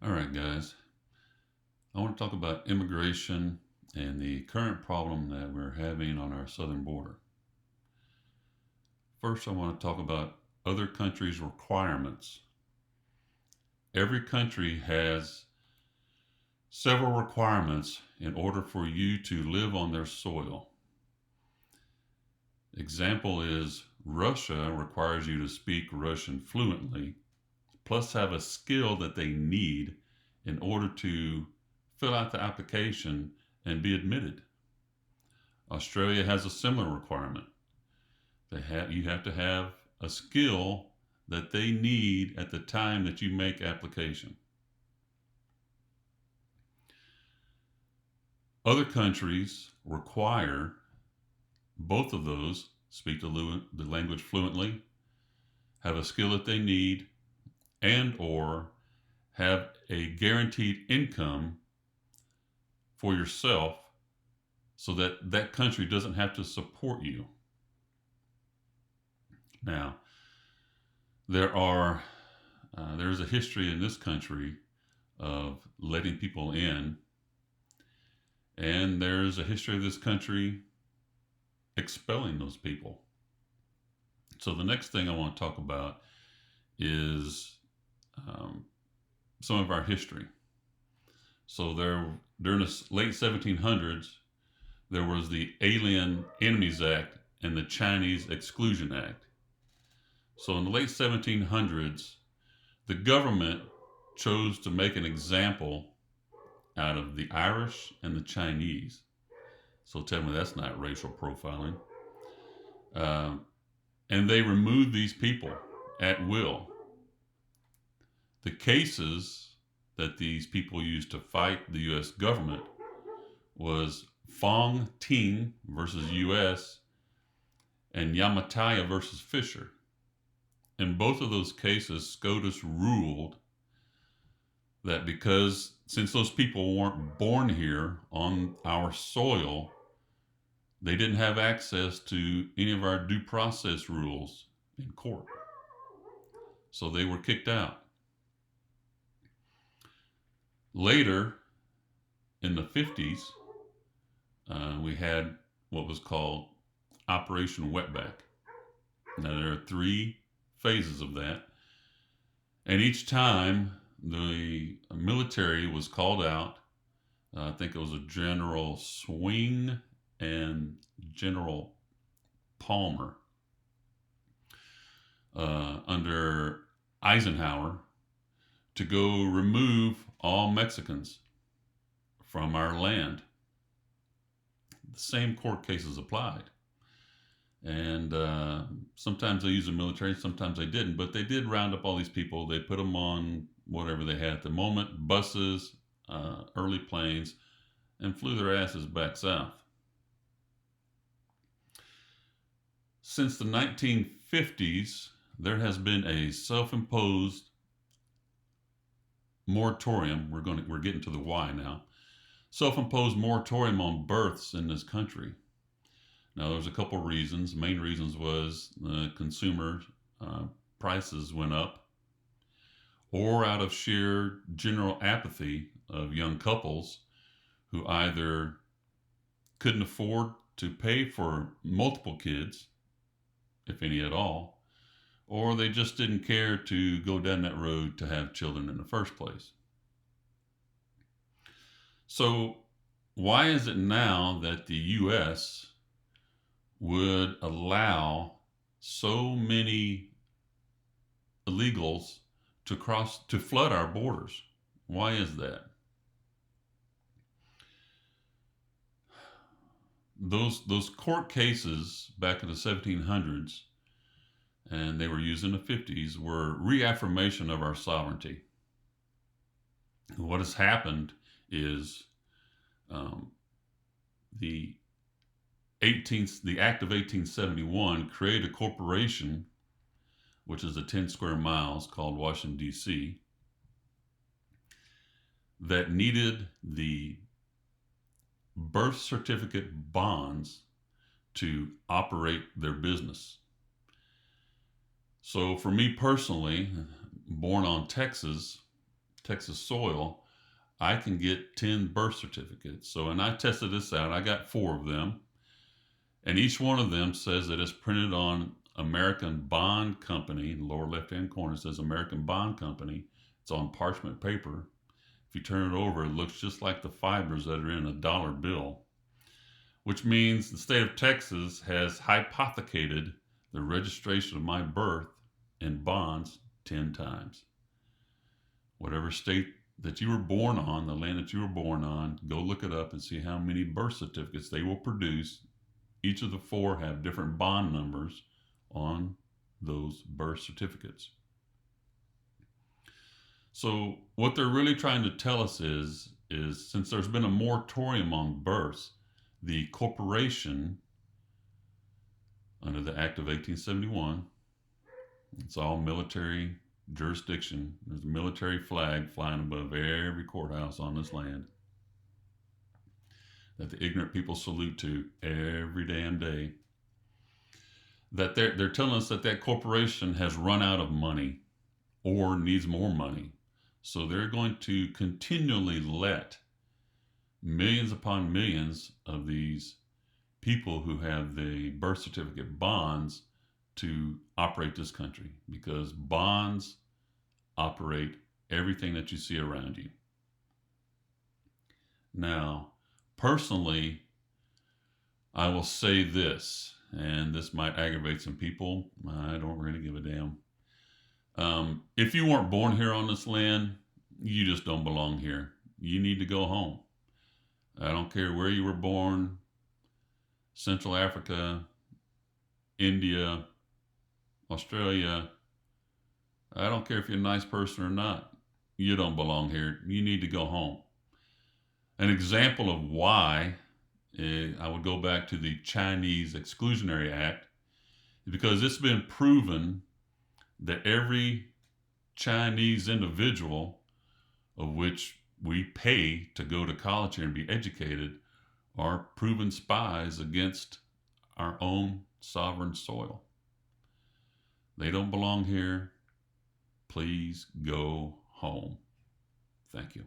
All right, guys. I want to talk about immigration and the current problem that we're having on our southern border. First, I want to talk about other countries' requirements. Every country has several requirements in order for you to live on their soil. Example is Russia requires you to speak Russian fluently, plus have a skill that they need in order to fill out the application and be admitted. Australia has a similar requirement. You have to have a skill that they need at the time that you make application. Other countries require both of those: speak the language fluently, have a skill that they need, and or have a guaranteed income for yourself so that that country doesn't have to support you. Now, there's a history in this country of letting people in, and there's a history of this country expelling those people. So the next thing I want to talk about is um, some of our history. So during the late 1700s, there was the Alien Enemies Act and the Chinese Exclusion Act. So in the late 1700s, the government chose to make an example out of the Irish and the Chinese. So tell me that's not racial profiling. Uh, and they removed these people at will. The cases that these people used to fight the U.S. government was Fong Ting versus U.S. and Yamataya versus Fisher. In both of those cases, SCOTUS ruled that because since those people weren't born here on our soil, they didn't have access to any of our due process rules in court. So they were kicked out. Later, in the 50s, we had what was called Operation Wetback. Now, there are three phases of that. And each time the military was called out, I think it was a General Swing and General Palmer under Eisenhower, to go remove all Mexicans from our land. The same court cases applied. And sometimes they used the military, sometimes they didn't, but they did round up all these people. They put them on whatever they had at the moment, buses, early planes, and flew their asses back south. Since the 1950s, there has been a self-imposed moratorium. We're getting to the why now. Self-imposed moratorium on births in this country. Now, there's a couple reasons. Main reasons was the consumer prices went up, or out of sheer general apathy of young couples who either couldn't afford to pay for multiple kids, if any at all, or they just didn't care to go down that road to have children in the first place. So, why is it now that the U.S. would allow so many illegals to flood our borders? Why is that? Those court cases back in the 1700s, and they were used in the 50s, were reaffirmation of our sovereignty. What has happened is the Act of 1871 created a corporation, which is the 10 square miles, called Washington, D.C., that needed the birth certificate bonds to operate their business. So for me personally, born on Texas Texas soil, I can get 10 birth certificates. So, and I tested this out. I got 4 of them. And each one of them says that it's printed on American Bond Company. In the lower left-hand corner it says American Bond Company. It's on parchment paper. If you turn it over, it looks just like the fibers that are in a dollar bill, which means the state of Texas has hypothecated the registration of my birth in bonds 10 times. Whatever state that you were born on, the land that you were born on, go look it up and see how many birth certificates they will produce. Each of the 4 have different bond numbers on those birth certificates. So what they're really trying to tell us is since there's been a moratorium on births, the corporation, under the Act of 1871, it's all military jurisdiction. There's a military flag flying above every courthouse on this land that the ignorant people salute to every damn day. That they're telling us that corporation has run out of money or needs more money. So they're going to continually let millions upon millions of these people who have the birth certificate bonds to operate this country, because bonds operate everything that you see around you. Now, personally, I will say this, and this might aggravate some people. I don't really give a damn. If you weren't born here on this land, you just don't belong here. You need to go home. I don't care where you were born, Central Africa, India, Australia. I don't care if you're a nice person or not. You don't belong here. You need to go home. An example of why I would go back to the Chinese Exclusionary Act, is because it's been proven that every Chinese individual of which we pay to go to college here and be educated are proven spies against our own sovereign soil. They don't belong here. Please go home. Thank you.